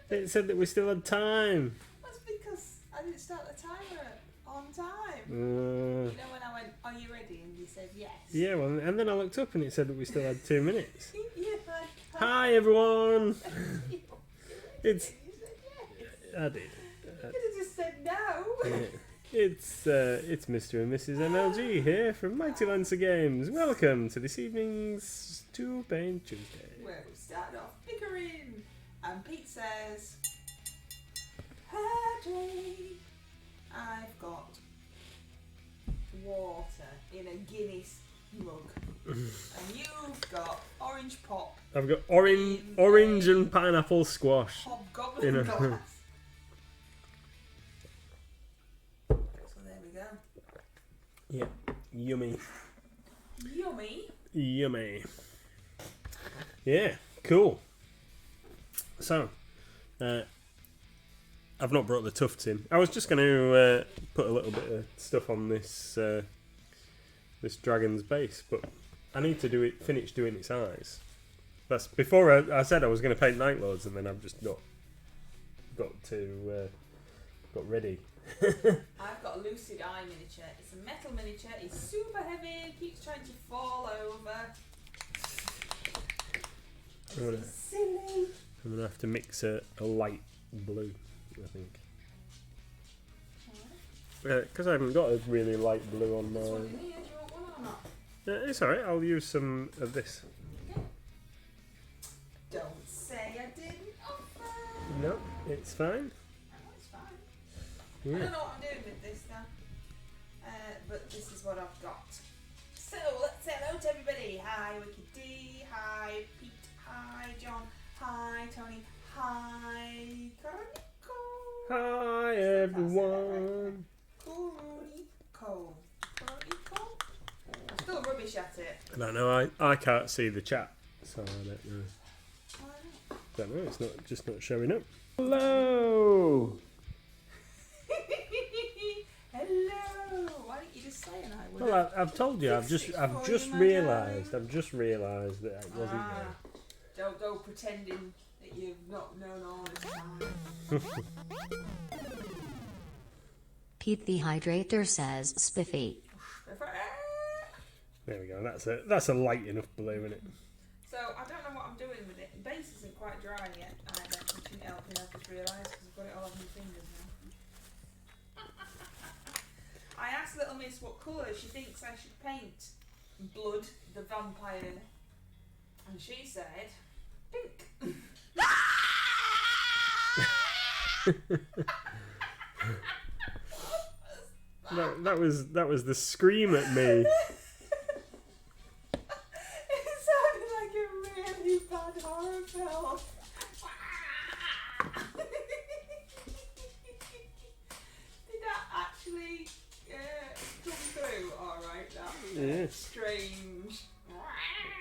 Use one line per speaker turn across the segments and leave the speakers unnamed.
It said that we still had time.
That's because I didn't start the timer on time. You know when I went, are you ready? And you said yes.
Yeah, well, and then I looked up and it said that we still had 2 minutes.
Yeah.
Hi everyone! It's...
You said yes.
I did.
You could have just said no.
Yeah. It's Mr and Mrs MLG here from Nightlords Games. Welcome to this evening's 2 Paint Tuesday.
Where we start off bickering. And Pete says, Padre, I've got water in a Guinness mug. And you've got orange pop.
I've got orange and pineapple squash.
Hobgoblin
In a-
glass. So there we go.
Yeah, yummy.
Yummy.
Yummy. Yeah, cool. So, I've not brought the tufts in. I was just going to put a little bit of stuff on this this dragon's base, but I need to finish doing its eyes. That's before I said I was going to paint Nightlords, and then I've just got ready.
I've got a lucid eye miniature. It's a metal miniature. It's super heavy. Keeps trying to fall over. This is silly.
I'm going to have to mix a light blue, I think. Because I haven't got a really light blue on
This one
mine.
here, do you want one or not?
It's alright, I'll use some of this.
Okay. Don't say I didn't offer.
No, it's fine.
Oh, it's fine.
Yeah.
I don't know what I'm doing with this now. But this is what I've got. So let's say hello to everybody. Hi Wicked D. Hi Pete. Hi John. Hi Tony. Hi Carnico.
Hi everyone.
Carnico. Carnico. I'm still rubbish at it.
I don't know, I can't see the chat, so I don't know.
Why not?
Don't know, it's just not showing up. Hello!
Hello. Why didn't you just say an I would?
Well, I've told you, I've
Fix
just
it for you, my
realised
darling.
that it wasn't there.
Don't go pretending that you've not known all this time.
Pete the Hydrator says spiffy.
There we go, that's a light enough blue, isn't it?
So I don't know what I'm doing with it. The base isn't quite dry yet. I didn't help me. I've just realised because I've got it all on my fingers now. I asked Little Miss what colour she thinks I should paint Blood the vampire, and she said pink.
That was the scream at me.
It sounded like a really bad horror film. Did that actually come through? Alright, that
Yeah.
strange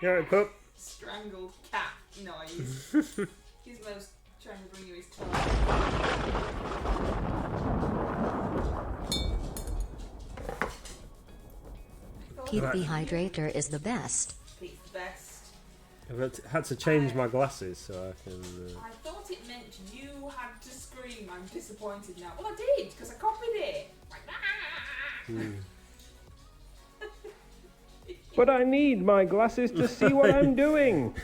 You alright, pup?
strangled cat noise. Gizmo's trying to bring you his toy.
Pete the Hydrator is the best.
Pete's the best.
I've had to change my glasses so I can...
I thought it meant you had to scream, I'm disappointed now. Well, I did, because I copied it.
But I need my glasses to see what I'm doing.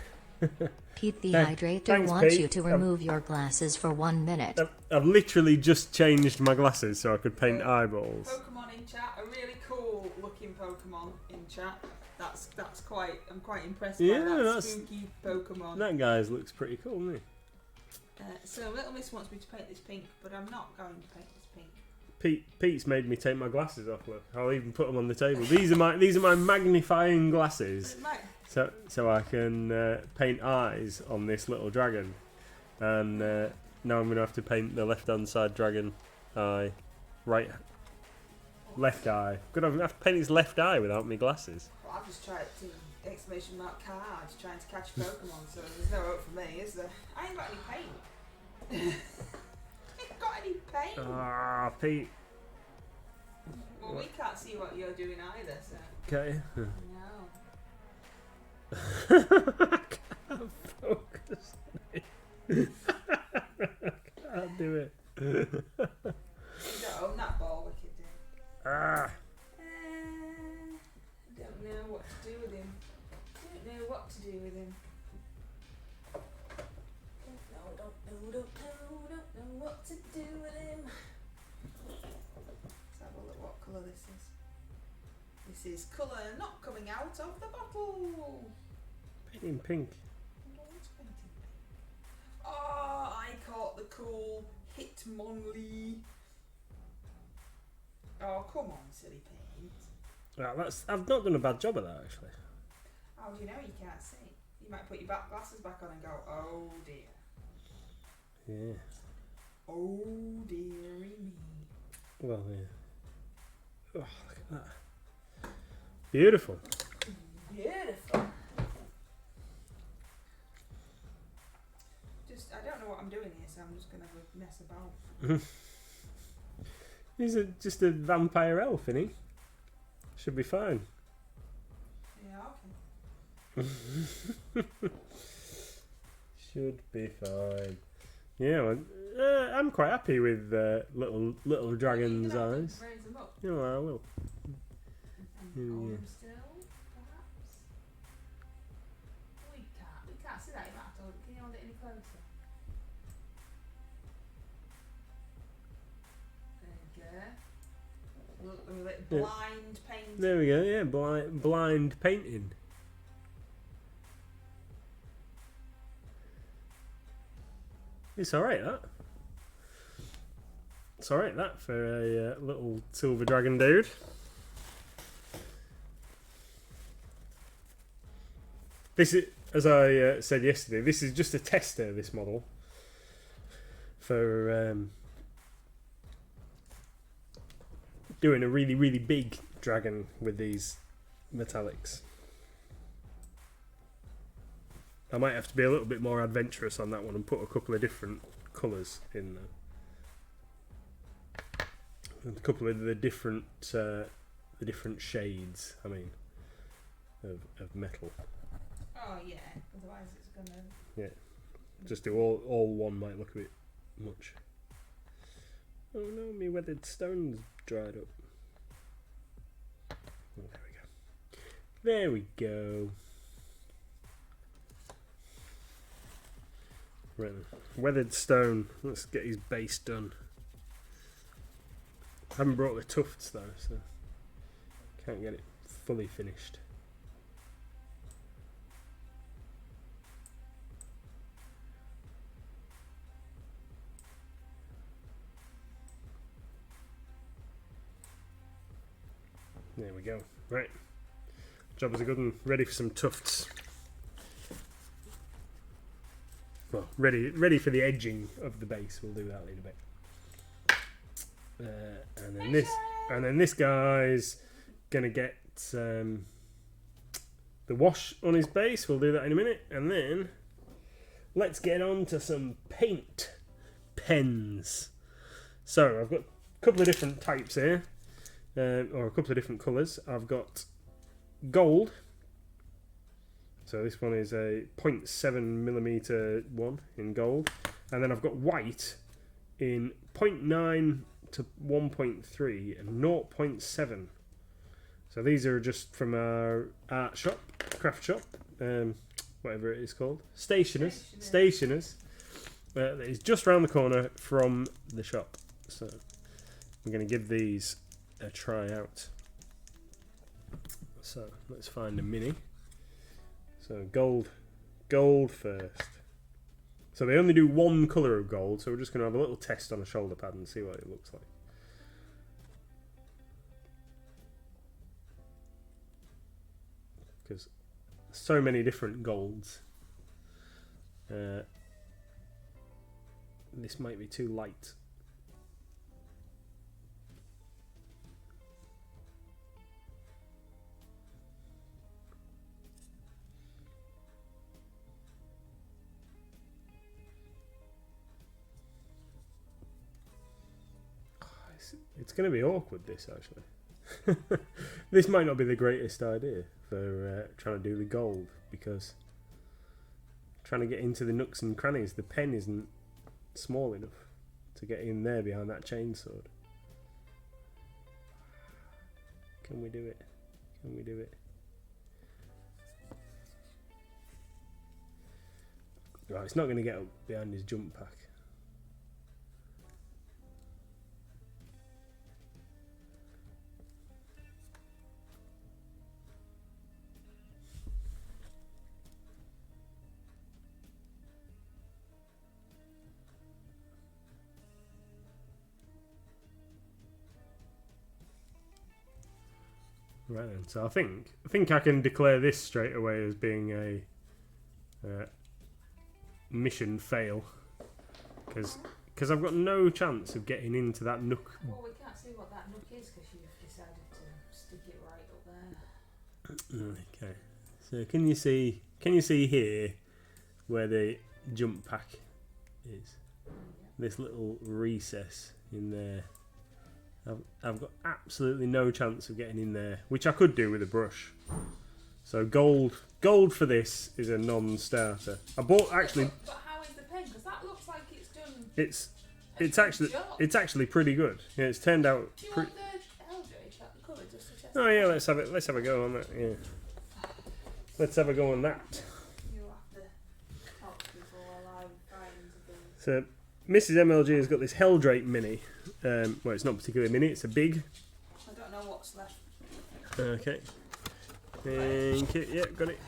Pete the
Thanks,
Hydrator wants
Pete.
you to remove your glasses for 1 minute.
I've literally just changed my glasses so I could paint eyeballs.
Pokemon in chat, a really cool looking Pokemon in chat. That's quite, I'm quite impressed by that
that's-
spooky Pokemon.
That guy's looks pretty cool, doesn't he?
So Little Miss wants me to paint this pink, but I'm not going to paint this pink.
Pete's made me take my glasses off. Look, I'll even put them on the table. These are my magnifying glasses,
It might,
so I can paint eyes on this little dragon. And now I'm gonna have to paint the left-hand side dragon eye, left eye. Gonna have to paint his left eye without my glasses.
well, I've just tried to exclamation mark card trying to catch Pokemon, so there's no hope for me, is there? I ain't got any paint. ain't got any paint.
Ah, Pete.
Well, we can't see what you're doing either, so
Okay.
no.
I can't focus.
You don't own that ball wicket, do you?
Ah!
Don't know what to do with him. Don't know what to do with him. Don't know what to do with him. Let's have a look what colour this is. This is colour not coming out of the bottle.
Painting pink.
Oh, I caught the cool Hitmonlee. Oh, come on, silly paint.
I've not done a bad job of that actually.
How do you know you can't see? You might put your back glasses back on and go, oh dear.
Yeah.
Oh dearie me.
Well, yeah. Oh, look at that. Beautiful.
Beautiful. I don't know what I'm doing here, so I'm just going to have a mess about.
He's just a vampire elf, isn't he? Should be fine.
Yeah, okay.
Should be fine. Yeah, well, I'm quite happy with little dragon's eyes.
Raise them up.
Yeah, well, I will.
And hold them still, perhaps. We can't see that. You might have to hold it. Can you hold it any closer? There you go. Look, blind painting.
There we go. Yeah, blind painting. It's alright, that. It's alright, that, for a little silver dragon dude. This is, as I said yesterday, this is just a tester, this model, for doing a really, really big dragon with these metallics. I might have to be a little bit more adventurous on that one and put a couple of different colours in there. And a couple of the different shades, I mean, of metal.
Oh yeah, otherwise it's gonna...
Yeah, just do all one might look a bit much. Oh no, my weathered stone's dried up. Oh, there we go. There we go. Right then. Weathered stone. Let's get his base done. I haven't brought the tufts though, so can't get it fully finished. There we go. Right. Job is a good one. Ready for some tufts. Well, ready for the edging of the base. We'll do that in a bit. And then this guy's gonna get the wash on his base. We'll do that in a minute. And then let's get on to some paint pens. So I've got a couple of different types here, or a couple of different colours. I've got gold. So this one is a 0.7mm one in gold, and then I've got white in 0.9 to 1.3 and 0.7. So these are just from our art shop, craft shop, whatever it is called, stationers. That is just round the corner from the shop. So I'm going to give these a try out. So let's find a mini. So gold first. So they only do one colour of gold, so we're just going to have a little test on a shoulder pad and see what it looks like. Because so many different golds. This might be too light. It's going to be awkward, this, actually. This might not be the greatest idea for trying to do the gold, because trying to get into the nooks and crannies, the pen isn't small enough. to get in there behind that chainsaw. Can we do it? Can we do it? Right, it's not going to get up behind his jump pack. Right then, so I think I can declare this straight away as being a mission fail, because I've got no chance of getting into that nook.
Well, we can't see what that nook is because you've decided to stick it right up there.
Okay, so can you see here where the jump pack is?
Yeah.
This little recess in there. I've got absolutely no chance of getting in there, which I could do with a brush. So gold for this is a non-starter. I bought actually.
But how is the pen? Because that looks like it's done.
It's actually pretty good. Yeah, it's turned out.
Do you want the Eldridge, like the colour, just to test?
Oh yeah, let's have a go on that. Yeah, let's have a go on that.
You'll have to talk to people while I'm trying to do.
So Mrs MLG has got this Helldrake mini. Well, it's not particularly mini. It's a big.
I don't know what's left.
Okay. Thank you. Yeah, got it.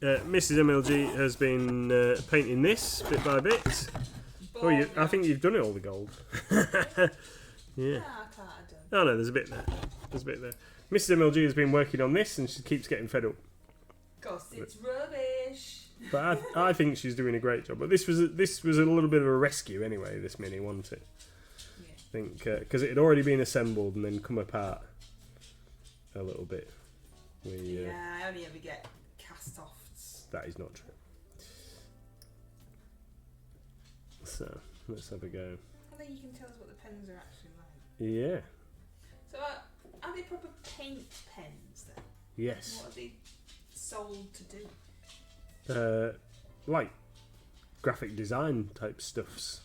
Mrs MLG has been painting this bit by bit. Oh, I think you've done it all the gold. Yeah.
Nah, I can't have done.
Oh no, there's a bit there. There's a bit there. Mrs MLG has been working on this, and she keeps getting fed up.
Because it's rubbish.
But I think she's doing a great job. But this was a little bit of a rescue anyway. This mini, wasn't it?
Yeah.
I think because it had already been assembled and then come apart a little bit.
Yeah, I only ever get cast-offs.
That is not true. So let's have a go.
I think you can tell us what the pens are actually like.
Yeah.
So are they proper paint pens then?
Yes.
What are they sold to do?
Like graphic design type stuffs.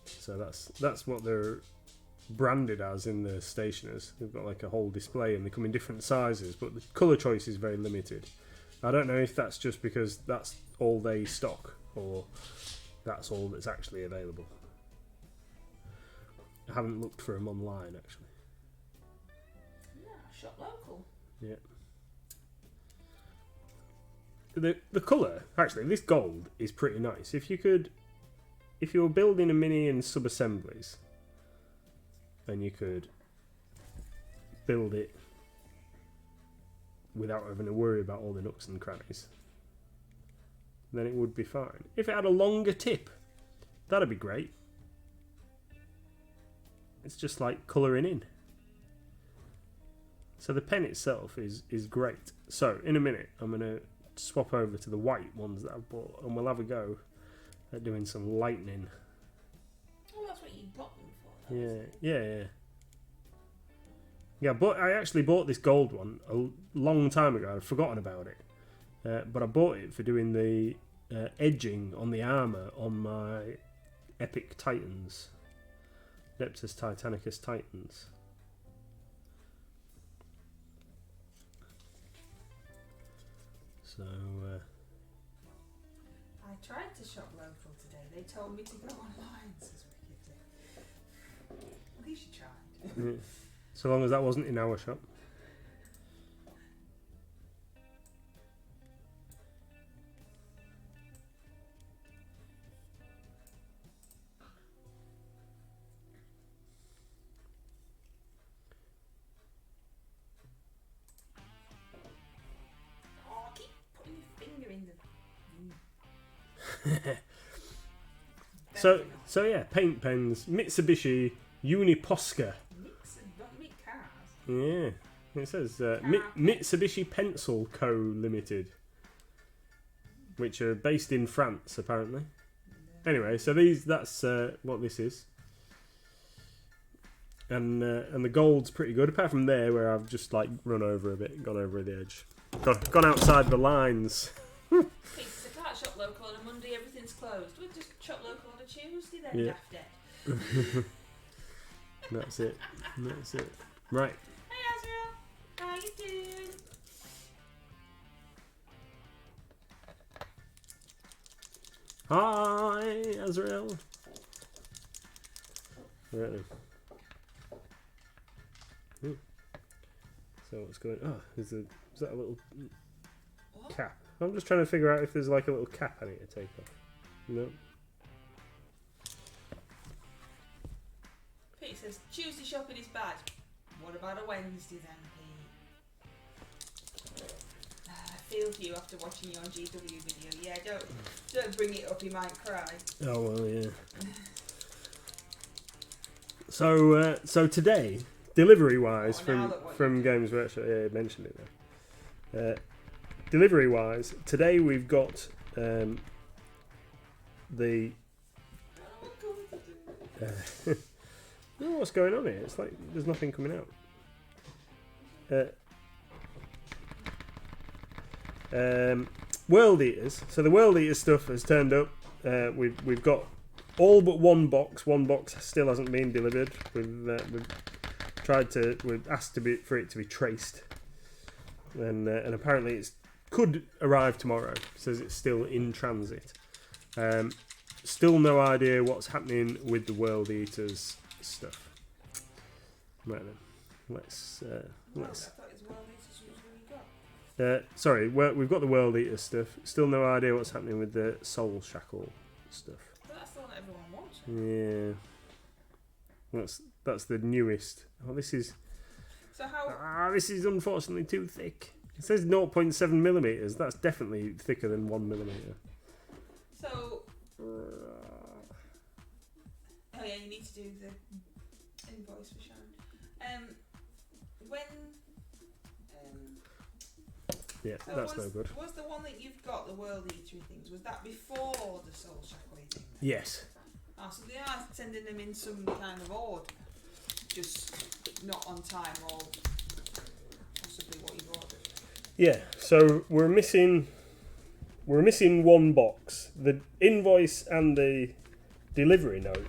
So that's what they're branded as in the stationers. They've got like a whole display and they come in different sizes, but the colour choice is very limited. I don't know if that's just because that's all they stock or that's all that's actually available. I haven't looked for them online actually.
Yeah, shop local.
Yeah. The colour, actually, this gold is pretty nice. If you were building a mini in sub-assemblies, then you could build it without having to worry about all the nooks and crannies, then it would be fine. If it had a longer tip, that'd be great. It's just like colouring in. So the pen itself is great. So in a minute I'm going to swap over to the white ones that I've bought and we'll have a go at doing some lightning.
Oh, that's what you got them for.
Yeah. But I actually bought this gold one a long time ago. I'd forgotten about it. But I bought it for doing the edging on the armour on my Epic Titans. Neptus Titanicus Titans. So...
I tried to shop local today. They told me to go online, says Wicked. At least you tried.
yeah. So long as that wasn't in our shop.
Oh, keep putting your finger in the...
So yeah, paint pens, Mitsubishi Uniposca.
Don't make cars.
Yeah, it says Mitsubishi Pencil Co. Limited, which are based in France apparently. Anyway, so that's what this is, and the gold's pretty good. Apart from there, where I've just like run over a bit, gone over the edge, gone outside the lines.
It's a car shop local on a Monday, everything's closed. We'll just shop local on a Tuesday then,
Yeah.
daft it.
That's it. That's it. Right.
Hey Azrael, how you doing?
Hi, Azrael. Right then. So what's going? Oh, is that a little
What?
cap? I'm just trying to figure out if there's like a little cap I need to take off. No.
Pete says Tuesday shopping is bad. What about a Wednesday then, Pete? I feel for you after watching your GW video. Yeah, don't bring it up. You might cry.
Oh well, yeah. So today, delivery wise, from Games Workshop, yeah, I mentioned it there. Delivery wise, today we've got the. I don't know what's going on here. It's like there's nothing coming out. World Eaters. So the World Eater stuff has turned up. We've got all but one box. One box still hasn't been delivered. We've asked for it to be traced, and apparently it could arrive tomorrow. It says it's still in transit. Still no idea what's happening with the World Eaters stuff. Right then, let's.
I thought it was World Eaters you got.
Sorry, we've got the World Eater stuff. Still no idea what's happening with the Soul Shackle stuff.
But that's the one that everyone wants.
Yeah, that's the newest. Oh, this is.
So how?
This is unfortunately too thick. It says 0.7 millimeters. That's definitely thicker than 1 millimeter.
So. Oh yeah, you need to do the invoice for Sharon.
Yeah,
so
that's no good.
Was the one that you've got, the World Eatery things, was that before the Soul Shackle thing?
Yes.
Oh, so they are sending them in some kind of order, just not on time, or possibly what you've ordered.
Yeah. So we're missing one box. The invoice and the delivery note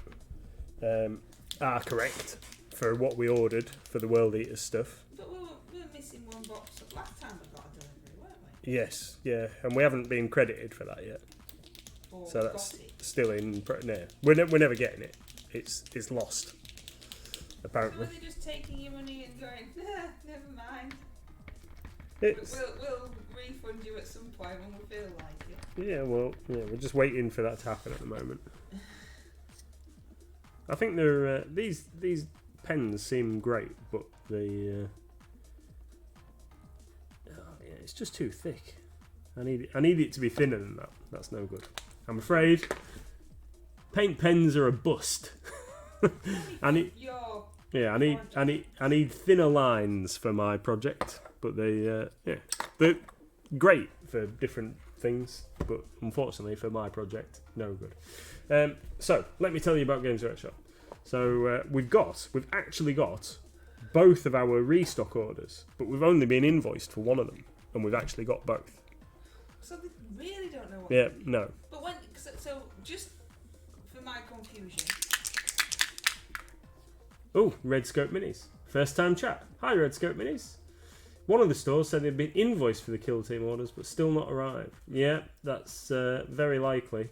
are correct for what we ordered for the World Eaters stuff.
But we were missing one box last time we got a delivery, weren't we?
Yes, yeah, and we haven't been credited for that yet.
Or
So that's
got it.
still in. No, we're never getting it. It's lost.
So
Apparently.
are they just taking your money and going, nah, never mind.
It's,
We'll refund you at some point when we feel like it.
yeah, well, yeah, we're just waiting for that to happen at the moment. I think they're these pens seem great, but yeah, it's just too thick. I need it to be thinner than that. That's no good. I'm afraid paint pens are a bust. I need thinner lines for my project, but they're great for different things, but unfortunately for my project, no good. So let me tell you about Games Workshop. So we've actually got both of our restock orders, but we've only been invoiced for one of them, and we've actually got both.
So they really don't know what.
Yeah, no.
But when so just for my confusion.
Oh, Red Scope Minis. First time chat. Hi, Red Scope Minis. One of the stores said they'd been invoiced for the Kill Team orders, but still not arrived. Yeah, that's very likely.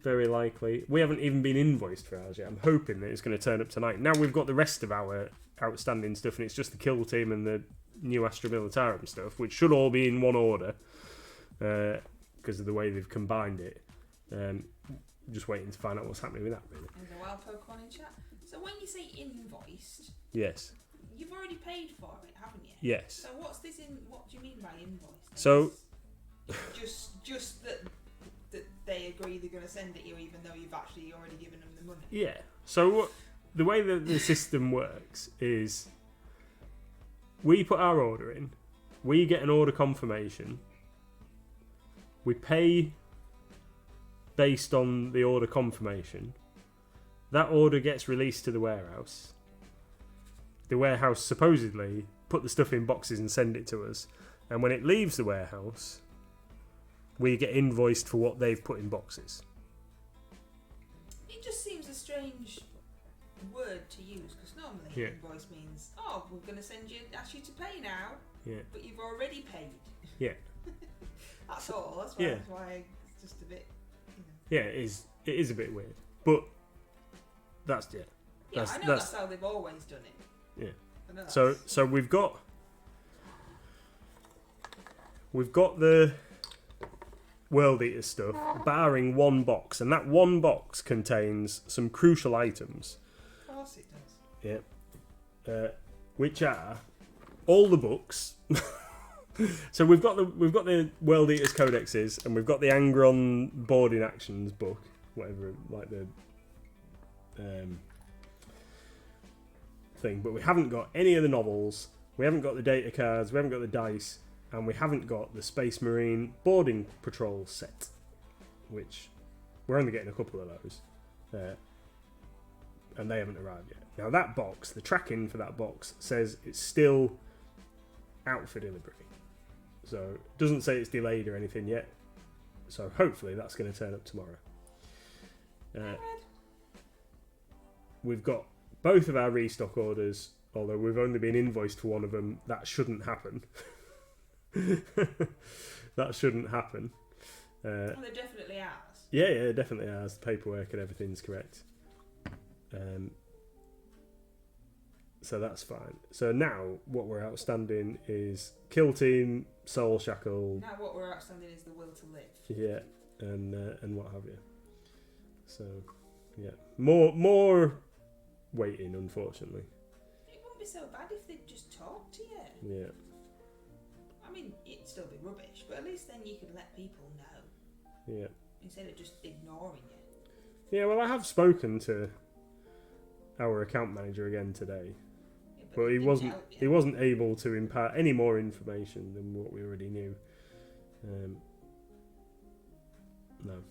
Very likely. We haven't even been invoiced for ours yet. I'm hoping that it's going to turn up tonight. Now we've got the rest of our outstanding stuff, and it's just the Kill Team and the new Astra Militarum stuff, which should all be in one order because of the way they've combined it. Just waiting to find out what's happening with that, really.
There's a wild Pokemon in chat. So when you say invoiced,
Yes.
you've already paid for it, haven't you?
Yes.
So what's this in? What do you mean by invoiced?
So-
just that they agree they're going to send it you, even though you've actually already given them the money.
Yeah. So the way that the system works is we put our order in, we get an order confirmation, we pay based on the order confirmation. That order gets released to the warehouse. The warehouse supposedly put the stuff in boxes and send it to us. And when it leaves the warehouse, we get invoiced for what they've put in boxes.
It just seems a strange word to use because normally invoice means, oh, we're going to ask you to pay now, but you've already paid.
Yeah.
That's all. That's why it's just a bit.
Yeah, it is a bit weird, but that's
Yeah, I know that's how they've always done it.
Yeah.
I know
So we've got the World Eater stuff, barring one box, and that one box contains some crucial items.
Of course it does.
Yeah. Which are all the books. So we've got the World Eaters codexes, and we've got the Angron Boarding Actions book, whatever, like the thing. But we haven't got any of the novels. We haven't got the data cards. We haven't got the dice, and we haven't got the Space Marine Boarding Patrol set, which we're only getting a couple of those, and they haven't arrived yet. Now that box, the tracking for that box says it's still out for delivery. So it doesn't say it's delayed or anything yet. So hopefully that's going to turn up tomorrow. We've got both of our restock orders, although we've only been invoiced for one of them. That shouldn't happen. That shouldn't happen.
Well, they're definitely ours.
Yeah, definitely ours. The paperwork and everything's correct. So that's fine. So now what we're outstanding is Kill Team, Soul Shackle.
Now what we're outstanding is the Will to Live.
Yeah, and what have you. So yeah, more waiting, unfortunately.
It wouldn't be so bad if they'd just talk to you.
Yeah.
I mean, it'd still be rubbish, but at least then you could let people know.
Yeah.
Instead of just ignoring you.
Yeah, well, I have spoken to our account manager again today. But he wasn't able to impart any more information than what we already knew. No,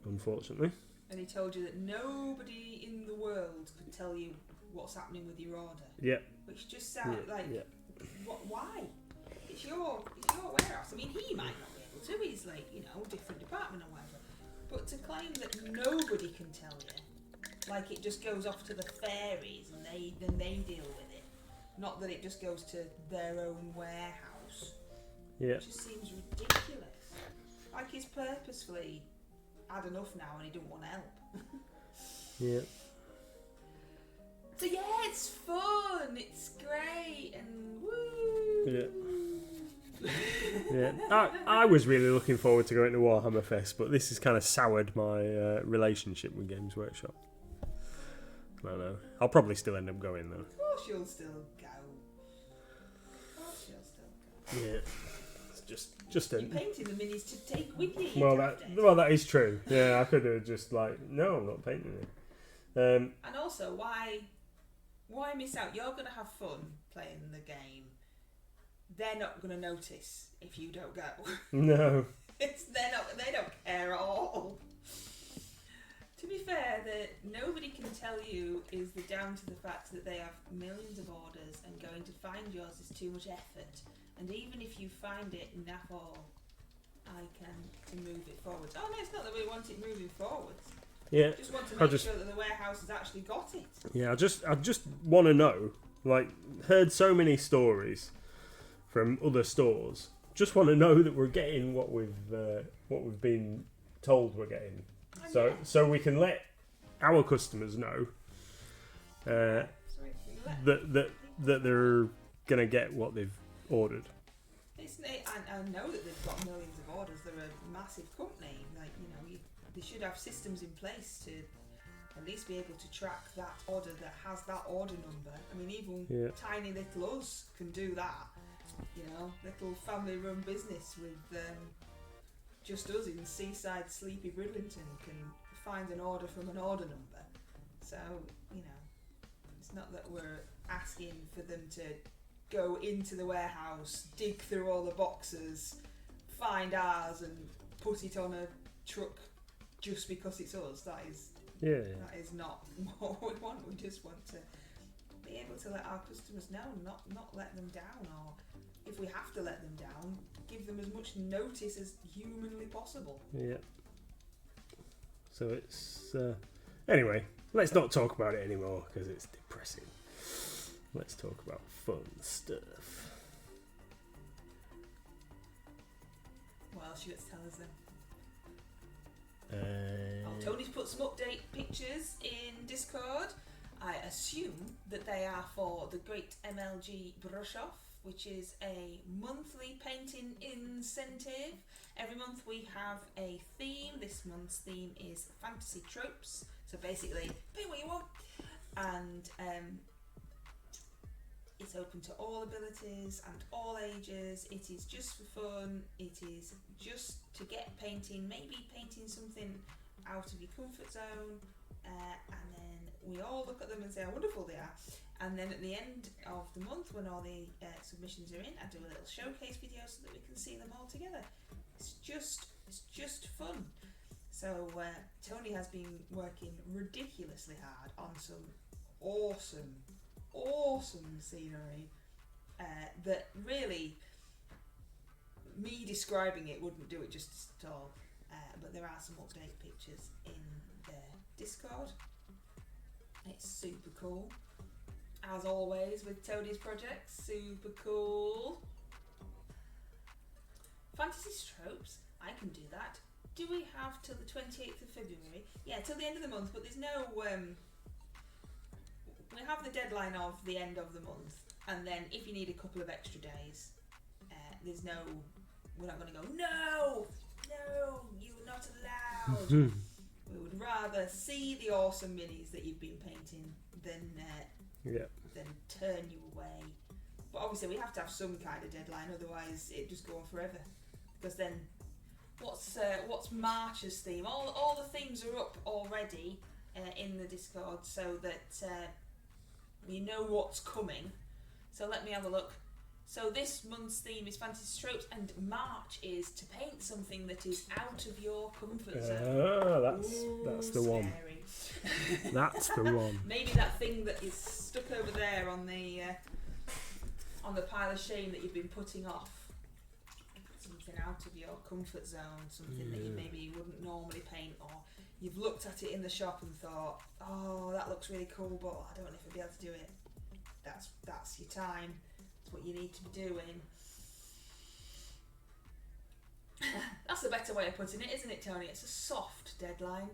unfortunately.
And he told you that nobody in the world could tell you what's happening with your order.
Yeah.
Which just sounds why? It's your warehouse. I mean, he might not be able to. He's like, different department or whatever. But to claim that nobody can tell you, like it just goes off to the fairies and they deal with it. Not that it just goes to their own warehouse.
Yeah.
It just seems ridiculous. Like he's purposefully had enough now and he don't want help.
Yeah.
So yeah, it's fun. It's great and woo.
Yeah. Yeah. I was really looking forward to going to Warhammer Fest, but this has kind of soured my relationship with Games Workshop. I don't know. I'll probably still end up going though.
Of course you'll still go.
Yeah, it's just
You're painting the minis to take with you.
Well, that is true. Yeah, I could have just no, I'm not painting it.
And also, why miss out? You're gonna have fun playing the game. They're not gonna notice if you don't go.
No.
They don't care at all. To be fair, that nobody can tell you is down to the fact that they have millions of orders and going to find yours is too much effort. And even if you find it naff all, I can move it forwards. Oh no, it's not that we want it moving forwards.
Yeah.
Just want to make sure that the warehouse has actually got it.
Yeah, I just want to know. Heard so many stories from other stores. Just want to know that we're getting what we've been told we're getting. So we can let our customers know that they're gonna get what they've ordered.
I know that they've got millions of orders. They're a massive company. They should have systems in place to at least be able to track that order that has that order number. I mean, even tiny little us can do that. Little family-run business with just us in seaside sleepy Bridlington can find an order from an order number. So, it's not that we're asking for them to go into the warehouse, dig through all the boxes, find ours and put it on a truck just because it's us. That is not what we want. We just want to be able to let our customers know, not let them down, or if we have to let them down, give them as much notice as humanly possible.
Yeah. So it's anyway. Let's not talk about it anymore because it's depressing. Let's talk about fun stuff.
What else you got to tell us then? Tony's put some update pictures in Discord. I assume that they are for the Great MLG Brush Off, which is a monthly painting incentive. Every month we have a theme. This month's theme is fantasy tropes. So basically, paint what you want. And it's open to all abilities and all ages. It is just for fun. It is just to get painting, maybe painting something out of your comfort zone. And then we all look at them and say how wonderful they are. And then at the end of the month, when all the submissions are in, I do a little showcase video so that we can see them all together. It's just fun. So Tony has been working ridiculously hard on some awesome scenery that really, me describing it wouldn't do it justice at all. But there are some update pictures in the Discord. It's super cool. As always with Tony's projects, super cool. Fantasy tropes, I can do that. Do we have till the 28th of February? Yeah, till the end of the month, but there's no... we have the deadline of the end of the month, and then if you need a couple of extra days, there's no... We're not going to go, no, you're not allowed. We would rather see the awesome minis that you've been painting than turn you away. But obviously we have to have some kind of deadline, otherwise it just go on forever. Because then, what's March's theme? All the themes are up already in the Discord, so that we know what's coming. So let me have a look. So this month's theme is fantasy tropes, and March is to paint something that is out of your comfort zone.
That's the one. That's the one.
Maybe that thing that is stuck over there on the pile of shame that you've been putting off. Something out of your comfort zone, something that you maybe wouldn't normally paint, or you've looked at it in the shop and thought, oh, that looks really cool, but I don't know if I'll be able to do it. That's your time. It's what you need to be doing. That's the better way of putting it, isn't it, Tony? It's a soft deadline.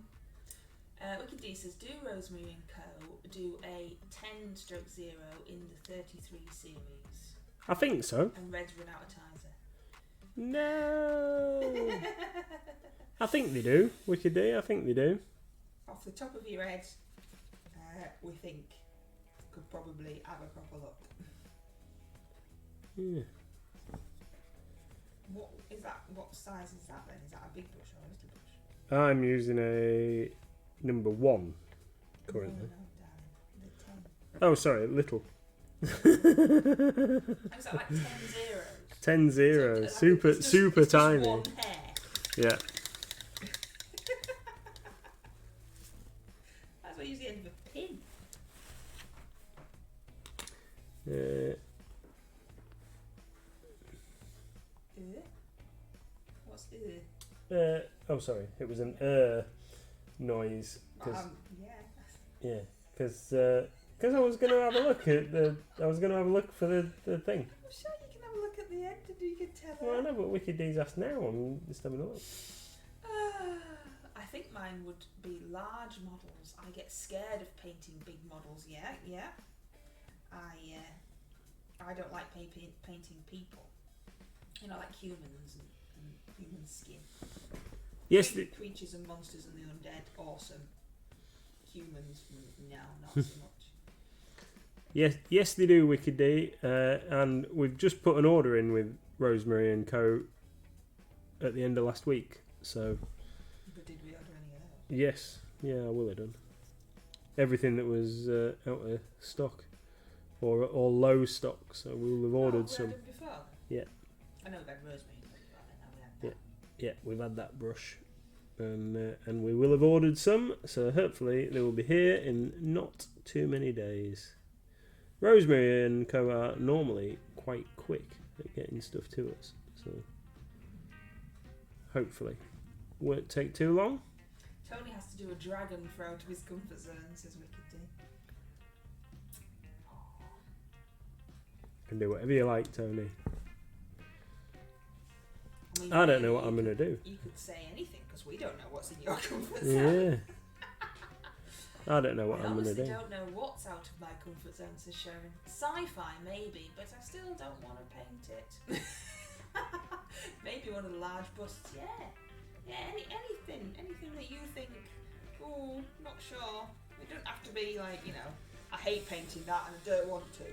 Wicked D says, do Rosemary and Co. do a 10/0 in the 33 series?
I think so.
And Red's run out of tizer.
No. I think they do. Wicked D, I think they do.
Off the top of your head, we think could probably have a proper look.
Yeah.
What is that? What size is that then? Is that a big brush or a little brush?
I'm using a number 1 currently.
No, darling. The 10.
Oh, sorry, little.
Was that like 10 zeros?
10 zeros.
So,
super
it's just
tiny.
One hair.
Yeah.
That's why I use the end of a pin. What's
Oh, sorry. It was an noise.
yeah.
Because I was going to have a look at for the thing.
I'm sure you can have a look at the end and you can tell.
Well, I know, but Wicked D's asked now. I'm just having a look.
I think mine would be large models. I get scared of painting big models. Yeah. I don't like painting people. You know, like humans and human skin.
Yes.
Creatures and monsters and the undead, awesome. Humans, no, not so much.
Yes, they do, Wicked D. And we've just put an order in with Rosemary and Co. at the end of last week. So.
But did we order any of those?
Yes. Yeah, I will have done. Everything that was out of stock. Or low stock. So we'll have ordered some.
Before?
Yeah.
I know we've had Rosemary.
Yeah, we've had that brush. And we will have ordered some, so hopefully they will be here in not too many days. Rosemary and Co are normally quite quick at getting stuff to us, so hopefully. Won't take too long.
Tony has to do a dragon for out of his comfort zone, says Wicked D.
Can do whatever you like, Tony.
mean,
I don't know what I'm going to do.
You could say anything because we don't know what's in your comfort zone.
Yeah. I don't know what I'm going to do.
I don't know what's out of my comfort zone, says Sharon. Sci-fi, maybe, but I still don't want to paint it. Maybe one of the large busts, yeah. Yeah, anything that you think, oh, not sure. It doesn't have to be like, you know, I hate painting that and I don't want to,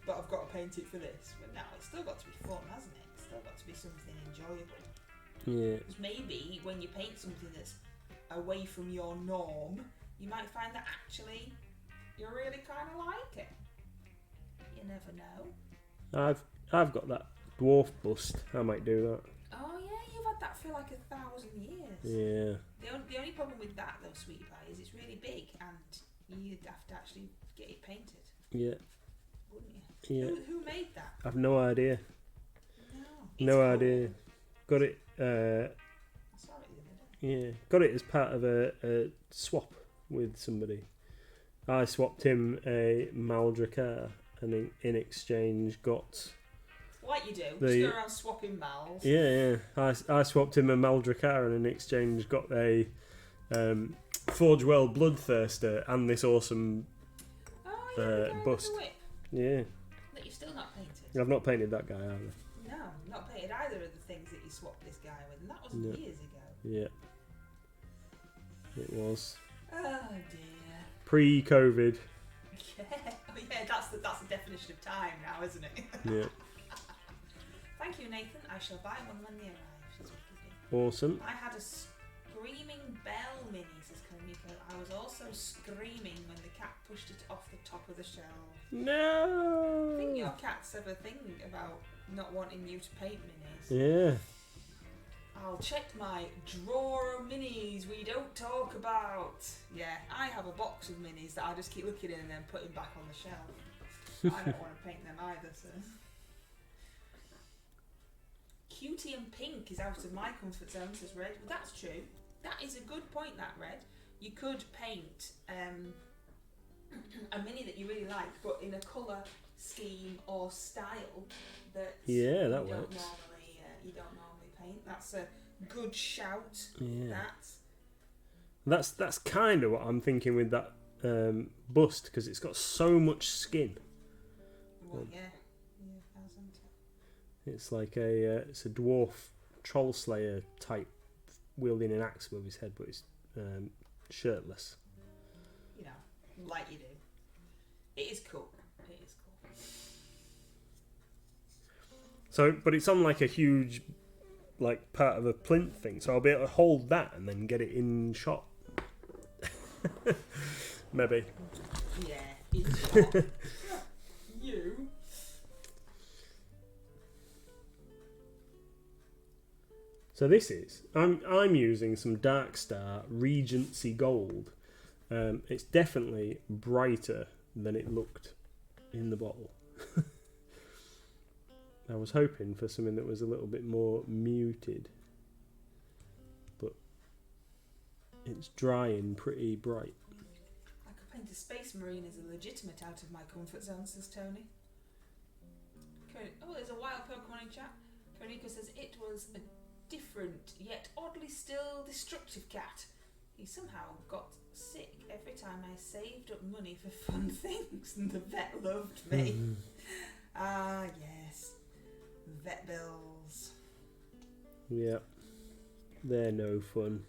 but I've got to paint it for this. But now it's still got to be fun, hasn't it? It's still got to be something enjoyable.
Yeah.
Because maybe when you paint something that's away from your norm, you might find that actually you really kind of like it. You never know.
I've got that dwarf bust. I might do that.
Oh yeah, you've had that for like 1,000 years.
Yeah.
The only problem with that though, Sweetie Pie, is it's really big and you'd have to actually get it painted.
Yeah.
Wouldn't you?
Yeah.
Who made that?
I've no idea.
No.
No idea. Got it.
I saw it the other day.
Yeah. Got it as part of a swap with somebody. I swapped him a Maldracar and in exchange got...
Like you do. Just go around swapping mals.
Yeah. I swapped him a Maldracar and in exchange got a Forgewell Bloodthirster and this awesome bust.
The whip
Yeah.
that you've still not painted.
I've not painted that guy either.
No, not painted either of the things that you swapped this guy with, and that was
No.
years ago.
Yeah. It was.
Oh dear.
Pre-COVID.
Yeah. Oh yeah, that's the definition of time now, isn't it?
Yeah.
Thank you, Nathan. I shall buy one when they arrive. Says Wicked.
Awesome.
I had a screaming bell mini, says Kamiko. I was also screaming when the cat pushed it off the top of the shelf.
No.
I think your cats have a thing about not wanting you to paint minis.
Yeah.
I'll check my drawer of minis we don't talk about. Yeah, I have a box of minis that I just keep looking in and then putting back on the shelf. I don't want to paint them either, so. Cutie and pink is out of my comfort zone, says Red. Well, that's true. That is a good point, that, Red. You could paint a mini that you really like, but in a colour scheme or style that
Yeah, that
you don't
works.
normally paint. That's a good shout.
Yeah. That's kind of what I'm thinking with that bust because it's got so much skin.
Well, yeah, hasn't it?
It's like it's a dwarf troll slayer type wielding an axe above his head, but it's shirtless.
You know, like you do. It is cool. It is cool.
So, but it's on like a huge, like part of a plinth thing, so I'll be able to hold that and then get it in shot. Maybe.
Yeah, in shot. You.
So this is I'm using some Darkstar Regency Gold. It's definitely brighter than it looked in the bottle. I was hoping for something that was a little bit more muted, but it's drying pretty bright.
I could paint a space marine as a legitimate out of my comfort zone, says Tony. Oh, there's a wild Pokemon in chat. Koniko says it was a different yet oddly still destructive cat. He somehow got sick every time I saved up money for fun things, and the vet loved me. Ah, yes. Vet bills.
Yep. They're no fun.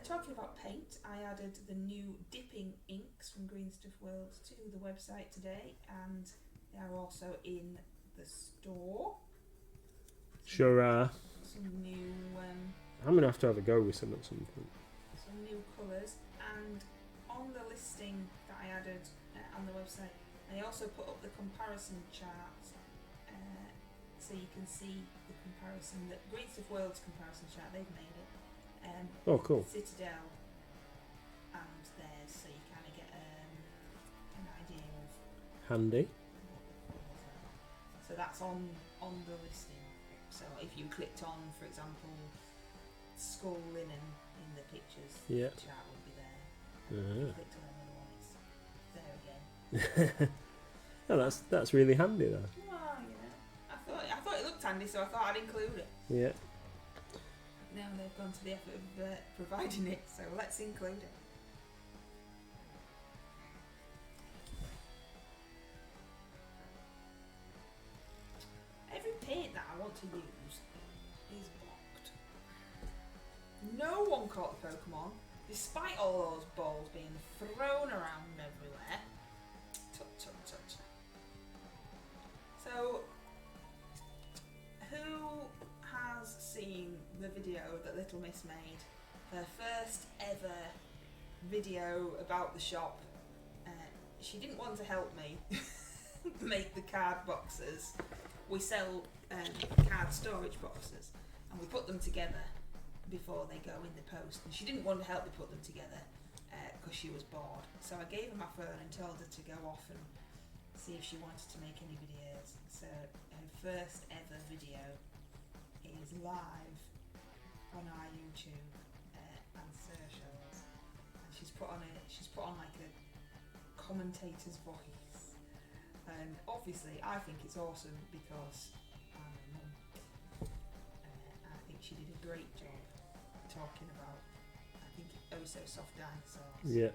Talking about paint, I added the new dipping inks from Green Stuff World to the website today, and they are also in the store.
Sure are.
Some new
I'm gonna have to have a go with some at some point.
some new colours, and on the listing that I added on the website, I also put up the comparison chart, so you can see the comparison, that Great Stuff World's comparison chart, they've made it.
Oh, cool.
Citadel and theirs, so you kind of get an idea of.
Handy.
So that's on the listing. So if you clicked on, for example, skull linen in the pictures,
Yeah.
chat would be there. If
Uh-huh.
you clicked on another one, it's there again.
Oh, that's really handy though.
Well, you know, I thought it looked handy, so I thought I'd include it.
Yeah.
Now they've gone to the effort of providing it, so let's include it. Every paint that I want to use is blocked. No one caught the Pokemon, despite all those balls being thrown around everywhere. Tut, tut, tut. So, who has seen the video that Little Miss made? Her first ever video about the shop. She didn't want to help me make the card boxes. We sell card storage boxes and we put them together before they go in the post. And she didn't want to help me put them together because she was bored. So I gave her my phone and told her to go off and see if she wanted to make any videos. So her first ever video is live on our YouTube and socials. And she's put on like a commentator's voice. And obviously I think it's awesome because I'm a mum. I think she did a great job talking about, I think, Oh So Soft Dinosaurs.
Yeah.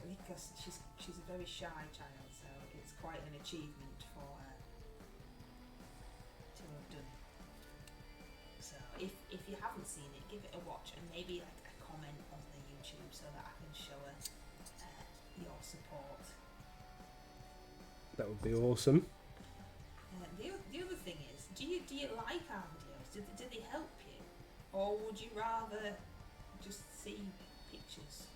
Because she's a very shy child, so it's quite an achievement for her to have done. So if you haven't seen it, give it a watch and maybe like a comment on the YouTube so that I can show her your support.
That would be awesome.
The other thing is, do you like our videos? Do they help you, or would you rather just see pictures?